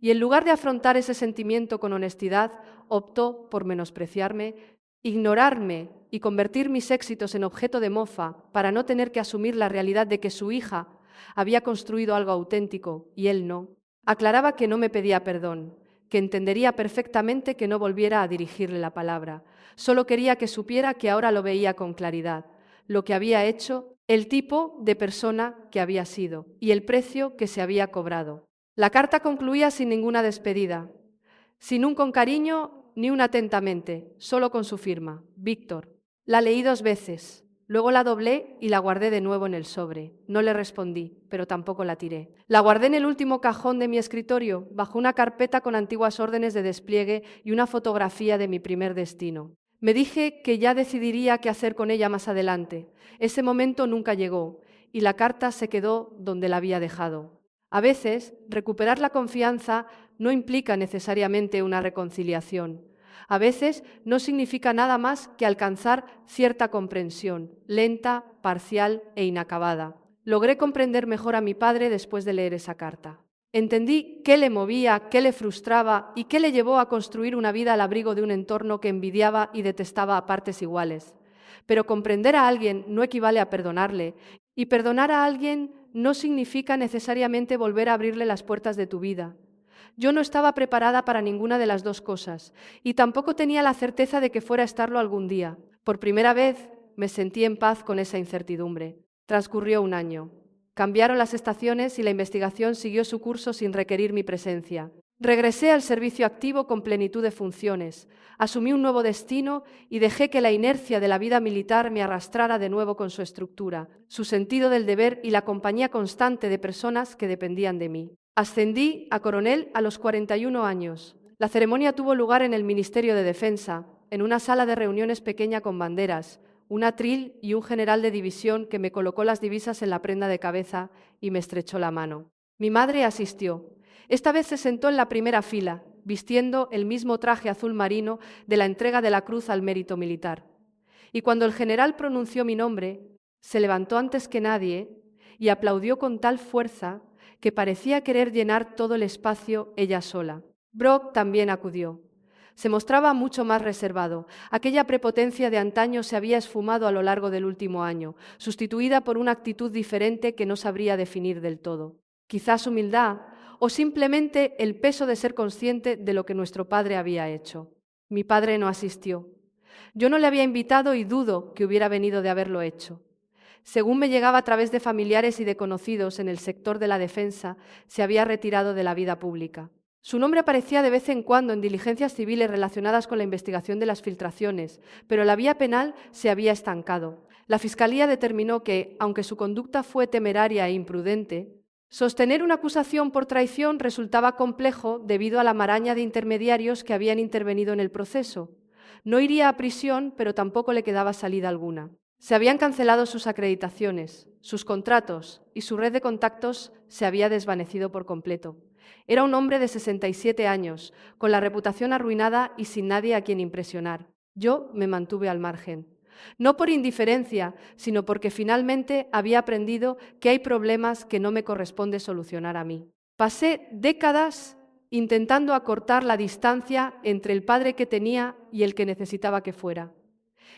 y en lugar de afrontar ese sentimiento con honestidad, optó por menospreciarme, ignorarme y convertir mis éxitos en objeto de mofa para no tener que asumir la realidad de que su hija había construido algo auténtico y él no. Aclaraba que no me pedía perdón, que entendería perfectamente que no volviera a dirigirle la palabra. Solo quería que supiera que ahora lo veía con claridad, lo que había hecho, el tipo de persona que había sido y el precio que se había cobrado. La carta concluía sin ninguna despedida, sin un con cariño ni un atentamente, solo con su firma, Víctor. La leí 2 veces. Luego la doblé y la guardé de nuevo en el sobre. No le respondí, pero tampoco la tiré. La guardé en el último cajón de mi escritorio, bajo una carpeta con antiguas órdenes de despliegue y una fotografía de mi primer destino. Me dije que ya decidiría qué hacer con ella más adelante. Ese momento nunca llegó y la carta se quedó donde la había dejado. A veces, recuperar la confianza no implica necesariamente una reconciliación. A veces no significa nada más que alcanzar cierta comprensión, lenta, parcial e inacabada. Logré comprender mejor a mi padre después de leer esa carta. Entendí qué le movía, qué le frustraba y qué le llevó a construir una vida al abrigo de un entorno que envidiaba y detestaba a partes iguales. Pero comprender a alguien no equivale a perdonarle, y perdonar a alguien no significa necesariamente volver a abrirle las puertas de tu vida. Yo no estaba preparada para ninguna de las dos cosas y tampoco tenía la certeza de que fuera a estarlo algún día. Por primera vez me sentí en paz con esa incertidumbre. Transcurrió un año. Cambiaron las estaciones y la investigación siguió su curso sin requerir mi presencia. Regresé al servicio activo con plenitud de funciones, asumí un nuevo destino y dejé que la inercia de la vida militar me arrastrara de nuevo con su estructura, su sentido del deber y la compañía constante de personas que dependían de mí. Ascendí a coronel a los 41 años. La ceremonia tuvo lugar en el Ministerio de Defensa, en una sala de reuniones pequeña con banderas, un atril y un general de división que me colocó las divisas en la prenda de cabeza y me estrechó la mano. Mi madre asistió. Esta vez se sentó en la primera fila, vistiendo el mismo traje azul marino de la entrega de la Cruz al Mérito Militar. Y cuando el general pronunció mi nombre, se levantó antes que nadie y aplaudió con tal fuerza que parecía querer llenar todo el espacio ella sola. Brock también acudió. Se mostraba mucho más reservado. Aquella prepotencia de antaño se había esfumado a lo largo del último año, sustituida por una actitud diferente que no sabría definir del todo. Quizás humildad o simplemente el peso de ser consciente de lo que nuestro padre había hecho. Mi padre no asistió. Yo no le había invitado y dudo que hubiera venido de haberlo hecho. Según me llegaba a través de familiares y de conocidos en el sector de la defensa, se había retirado de la vida pública. Su nombre aparecía de vez en cuando en diligencias civiles relacionadas con la investigación de las filtraciones, pero la vía penal se había estancado. La Fiscalía determinó que, aunque su conducta fue temeraria e imprudente, sostener una acusación por traición resultaba complejo debido a la maraña de intermediarios que habían intervenido en el proceso. No iría a prisión, pero tampoco le quedaba salida alguna. Se habían cancelado sus acreditaciones, sus contratos y su red de contactos se había desvanecido por completo. Era un hombre de 67 años, con la reputación arruinada y sin nadie a quien impresionar. Yo me mantuve al margen. No por indiferencia, sino porque finalmente había aprendido que hay problemas que no me corresponde solucionar a mí. Pasé décadas intentando acortar la distancia entre el padre que tenía y el que necesitaba que fuera.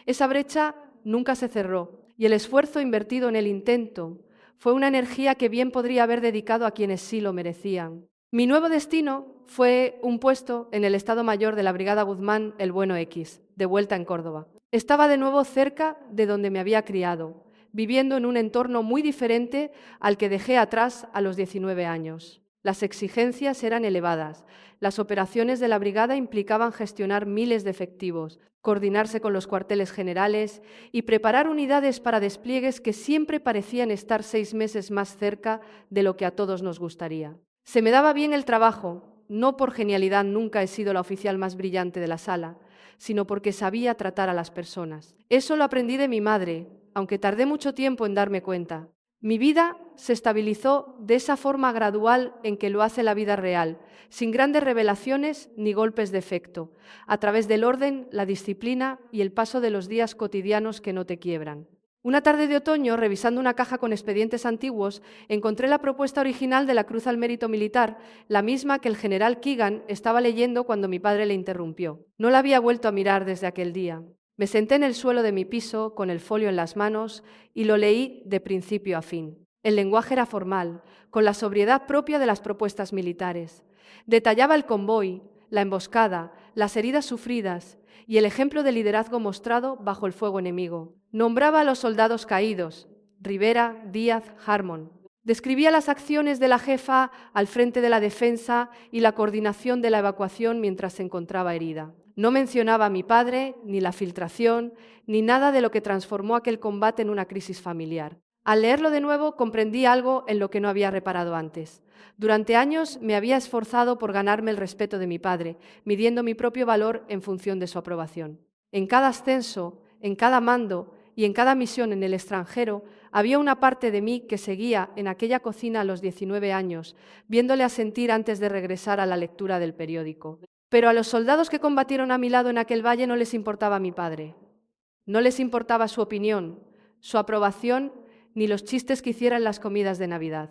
Esa brecha nunca se cerró y el esfuerzo invertido en el intento fue una energía que bien podría haber dedicado a quienes sí lo merecían. Mi nuevo destino fue un puesto en el Estado Mayor de la Brigada Guzmán El Bueno X, de vuelta en Córdoba. Estaba de nuevo cerca de donde me había criado, viviendo en un entorno muy diferente al que dejé atrás a los 19 años. Las exigencias eran elevadas. Las operaciones de la brigada implicaban gestionar miles de efectivos, coordinarse con los cuarteles generales y preparar unidades para despliegues que siempre parecían estar 6 meses más cerca de lo que a todos nos gustaría. Se me daba bien el trabajo, no por genialidad, nunca he sido la oficial más brillante de la sala, sino porque sabía tratar a las personas. Eso lo aprendí de mi madre, aunque tardé mucho tiempo en darme cuenta. Mi vida se estabilizó de esa forma gradual en que lo hace la vida real, sin grandes revelaciones ni golpes de efecto, a través del orden, la disciplina y el paso de los días cotidianos que no te quiebran. Una tarde de otoño, revisando una caja con expedientes antiguos, encontré la propuesta original de la Cruz al Mérito Militar, la misma que el general Keegan estaba leyendo cuando mi padre le interrumpió. No la había vuelto a mirar desde aquel día. Me senté en el suelo de mi piso, con el folio en las manos, y lo leí de principio a fin. El lenguaje era formal, con la sobriedad propia de las propuestas militares. Detallaba el convoy, la emboscada, las heridas sufridas y el ejemplo de liderazgo mostrado bajo el fuego enemigo. Nombraba a los soldados caídos, Rivera, Díaz, Harmon. Describía las acciones de la jefa al frente de la defensa y la coordinación de la evacuación mientras se encontraba herida. No mencionaba a mi padre, ni la filtración, ni nada de lo que transformó aquel combate en una crisis familiar. Al leerlo de nuevo comprendí algo en lo que no había reparado antes. Durante años me había esforzado por ganarme el respeto de mi padre, midiendo mi propio valor en función de su aprobación. En cada ascenso, en cada mando y en cada misión en el extranjero, había una parte de mí que seguía en aquella cocina a los 19 años, viéndole asentir antes de regresar a la lectura del periódico. Pero a los soldados que combatieron a mi lado en aquel valle no les importaba mi padre. No les importaba su opinión, su aprobación, ni los chistes que hiciera en las comidas de Navidad.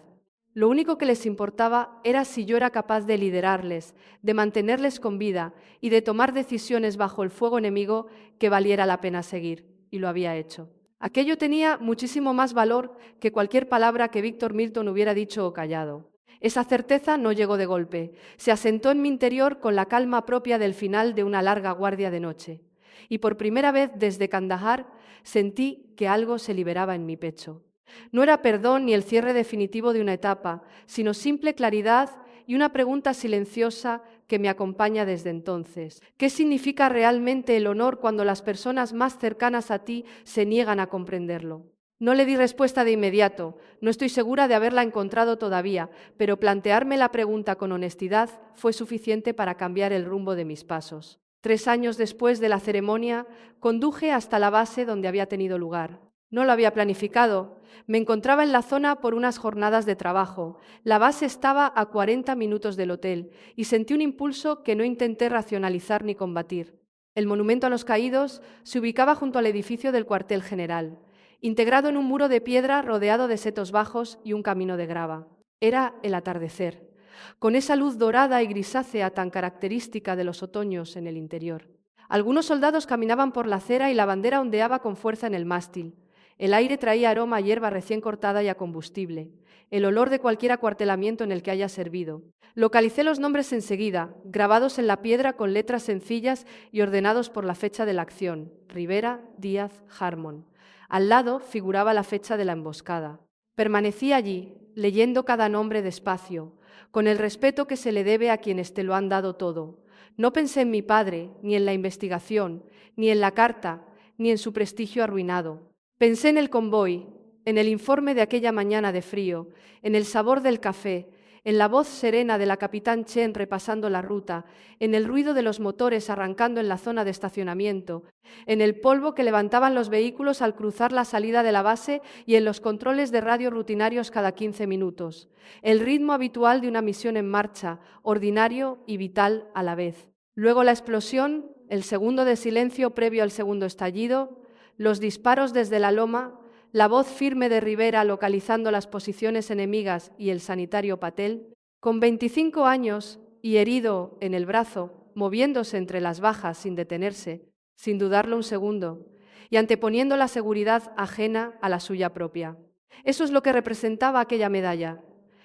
Lo único que les importaba era si yo era capaz de liderarles, de mantenerles con vida y de tomar decisiones bajo el fuego enemigo que valiera la pena seguir, y lo había hecho. Aquello tenía muchísimo más valor que cualquier palabra que Víctor Milton hubiera dicho o callado. Esa certeza no llegó de golpe, se asentó en mi interior con la calma propia del final de una larga guardia de noche. Y por primera vez desde Kandahar sentí que algo se liberaba en mi pecho. No era perdón ni el cierre definitivo de una etapa, sino simple claridad y una pregunta silenciosa que me acompaña desde entonces. ¿Qué significa realmente el honor cuando las personas más cercanas a ti se niegan a comprenderlo? No le di respuesta de inmediato, no estoy segura de haberla encontrado todavía, pero plantearme la pregunta con honestidad fue suficiente para cambiar el rumbo de mis pasos. 3 años después de la ceremonia, conduje hasta la base donde había tenido lugar. No lo había planificado. Me encontraba en la zona por unas jornadas de trabajo. La base estaba a 40 minutos del hotel y sentí un impulso que no intenté racionalizar ni combatir. El monumento a los caídos se ubicaba junto al edificio del cuartel general, integrado en un muro de piedra rodeado de setos bajos y un camino de grava. Era el atardecer, con esa luz dorada y grisácea tan característica de los otoños en el interior. Algunos soldados caminaban por la acera y la bandera ondeaba con fuerza en el mástil. El aire traía aroma a hierba recién cortada y a combustible, el olor de cualquier acuartelamiento en el que haya servido. Localicé los nombres enseguida, grabados en la piedra con letras sencillas y ordenados por la fecha de la acción: Rivera, Díaz, Harmon. Al lado figuraba la fecha de la emboscada. Permanecí allí, leyendo cada nombre despacio, con el respeto que se le debe a quienes te lo han dado todo. No pensé en mi padre, ni en la investigación, ni en la carta, ni en su prestigio arruinado. Pensé en el convoy, en el informe de aquella mañana de frío, en el sabor del café, en la voz serena de la capitán Chen repasando la ruta, en el ruido de los motores arrancando en la zona de estacionamiento, en el polvo que levantaban los vehículos al cruzar la salida de la base y en los controles de radio rutinarios cada 15 minutos. El ritmo habitual de una misión en marcha, ordinario y vital a la vez. Luego la explosión, el segundo de silencio previo al segundo estallido, los disparos desde la loma, la voz firme de Rivera localizando las posiciones enemigas y el sanitario Patel. Con 25 años y herido en el brazo, moviéndose entre las bajas sin detenerse, sin dudarlo un segundo, y anteponiendo la seguridad ajena a la suya propia. Eso es lo que representaba aquella medalla.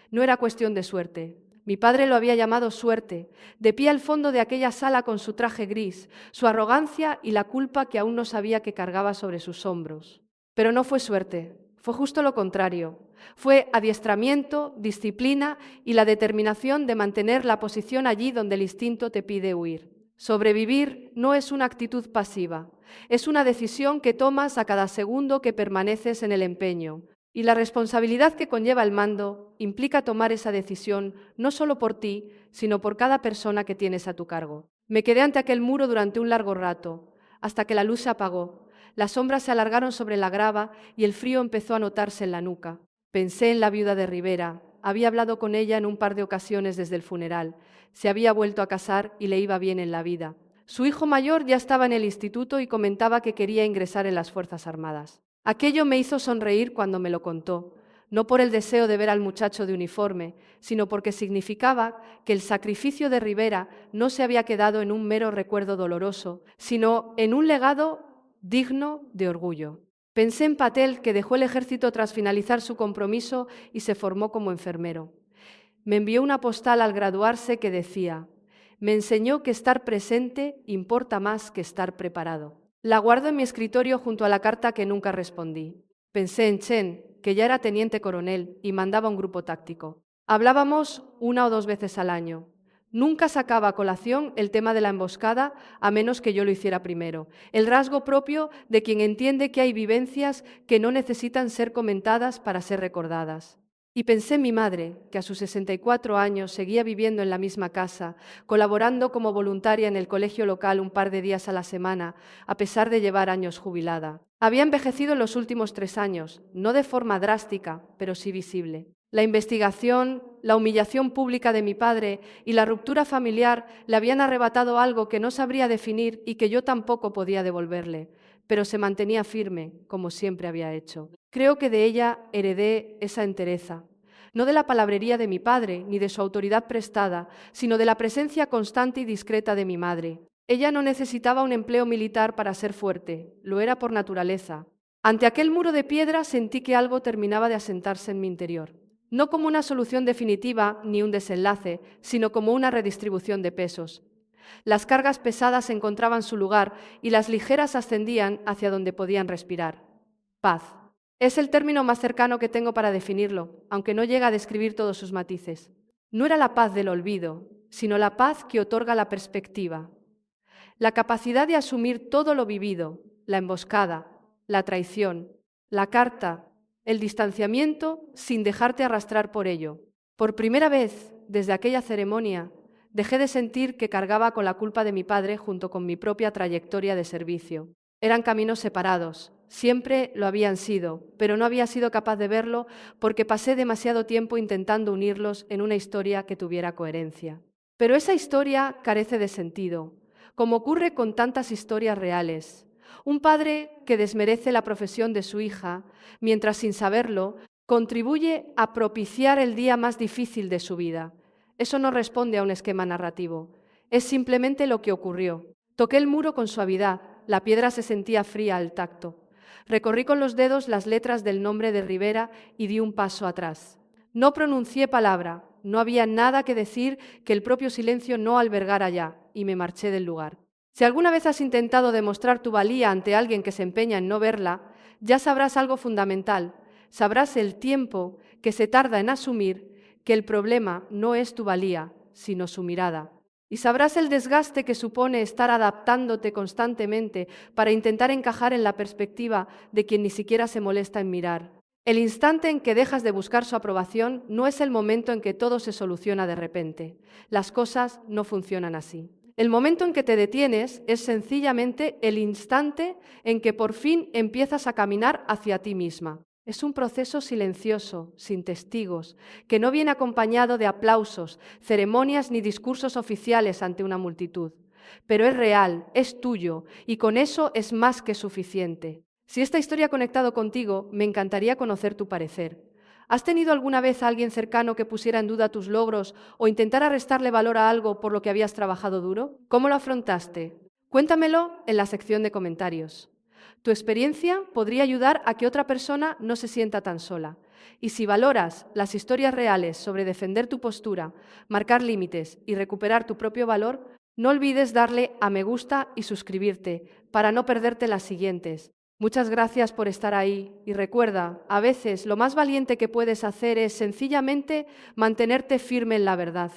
No era cuestión de suerte. Mi padre lo había llamado suerte, de pie al fondo de aquella sala con su traje gris, su arrogancia y la culpa que aún no sabía que cargaba sobre sus hombros. Pero no fue suerte, Fue justo lo contrario. Fue adiestramiento, disciplina y la determinación de mantener la posición allí donde el instinto te pide huir. Sobrevivir no es una actitud pasiva, es una decisión que tomas a cada segundo que permaneces en el empeño. Y la responsabilidad que conlleva el mando implica tomar esa decisión no solo por ti, sino por cada persona que tienes a tu cargo. Me quedé ante aquel muro durante un largo rato, hasta que la luz se apagó. Las sombras se alargaron sobre la grava y el frío empezó a notarse en la nuca. Pensé en la viuda de Rivera. Había hablado con ella en un par de ocasiones desde el funeral. Se había vuelto a casar y le iba bien en la vida. Su hijo mayor ya estaba en el instituto y comentaba que quería ingresar en las Fuerzas Armadas. Aquello me hizo sonreír cuando me lo contó, no por el deseo de ver al muchacho de uniforme, sino porque significaba que el sacrificio de Rivera no se había quedado en un mero recuerdo doloroso, sino en un legado digno de orgullo. Pensé en Patel, que dejó el ejército tras finalizar su compromiso y se formó como enfermero. Me envió una postal al graduarse que decía: «Me enseñó que estar presente importa más que estar preparado». La guardo en mi escritorio junto a la carta que nunca respondí. Pensé en Chen, que ya era teniente coronel y mandaba un grupo táctico. Hablábamos 1 o 2 veces al año. Nunca sacaba a colación el tema de la emboscada, a menos que yo lo hiciera primero. El rasgo propio de quien entiende que hay vivencias que no necesitan ser comentadas para ser recordadas. Y pensé en mi madre, que a sus 64 años seguía viviendo en la misma casa, colaborando como voluntaria en el colegio local un par de días a la semana, a pesar de llevar años jubilada. Había envejecido en los últimos 3 años, no de forma drástica, pero sí visible. La investigación, la humillación pública de mi padre y la ruptura familiar le habían arrebatado algo que no sabría definir y que yo tampoco podía devolverle, pero se mantenía firme, como siempre había hecho. Creo que de ella heredé esa entereza, no de la palabrería de mi padre ni de su autoridad prestada, sino de la presencia constante y discreta de mi madre. Ella no necesitaba un empleo militar para ser fuerte, lo era por naturaleza. Ante aquel muro de piedra sentí que algo terminaba de asentarse en mi interior. No como una solución definitiva ni un desenlace, sino como una redistribución de pesos. Las cargas pesadas encontraban su lugar y las ligeras ascendían hacia donde podían respirar. Paz. Es el término más cercano que tengo para definirlo, aunque no llega a describir todos sus matices. No era la paz del olvido, sino la paz que otorga la perspectiva. La capacidad de asumir todo lo vivido, la emboscada, la traición, la carta, el distanciamiento sin dejarte arrastrar por ello. Por primera vez, desde aquella ceremonia, dejé de sentir que cargaba con la culpa de mi padre junto con mi propia trayectoria de servicio. Eran caminos separados, siempre lo habían sido, pero no había sido capaz de verlo porque pasé demasiado tiempo intentando unirlos en una historia que tuviera coherencia. Pero esa historia carece de sentido, como ocurre con tantas historias reales. Un padre que desmerece la profesión de su hija, mientras sin saberlo, contribuye a propiciar el día más difícil de su vida. Eso no responde a un esquema narrativo, es simplemente lo que ocurrió. Toqué el muro con suavidad, la piedra se sentía fría al tacto. Recorrí con los dedos las letras del nombre de Rivera y di un paso atrás. No pronuncié palabra, no había nada que decir que el propio silencio no albergara ya, y me marché del lugar. Si alguna vez has intentado demostrar tu valía ante alguien que se empeña en no verla, ya sabrás algo fundamental. Sabrás el tiempo que se tarda en asumir que el problema no es tu valía, sino su mirada. Y sabrás el desgaste que supone estar adaptándote constantemente para intentar encajar en la perspectiva de quien ni siquiera se molesta en mirar. El instante en que dejas de buscar su aprobación no es el momento en que todo se soluciona de repente. Las cosas no funcionan así. El momento en que te detienes es sencillamente el instante en que por fin empiezas a caminar hacia ti misma. Es un proceso silencioso, sin testigos, que no viene acompañado de aplausos, ceremonias ni discursos oficiales ante una multitud. Pero es real, es tuyo, y con eso es más que suficiente. Si esta historia ha conectado contigo, me encantaría conocer tu parecer. ¿Has tenido alguna vez a alguien cercano que pusiera en duda tus logros o intentara restarle valor a algo por lo que habías trabajado duro? ¿Cómo lo afrontaste? Cuéntamelo en la sección de comentarios. Tu experiencia podría ayudar a que otra persona no se sienta tan sola. Y si valoras las historias reales sobre defender tu postura, marcar límites y recuperar tu propio valor, no olvides darle a me gusta y suscribirte para no perderte las siguientes. Muchas gracias por estar ahí y recuerda, a veces lo más valiente que puedes hacer es sencillamente mantenerte firme en la verdad.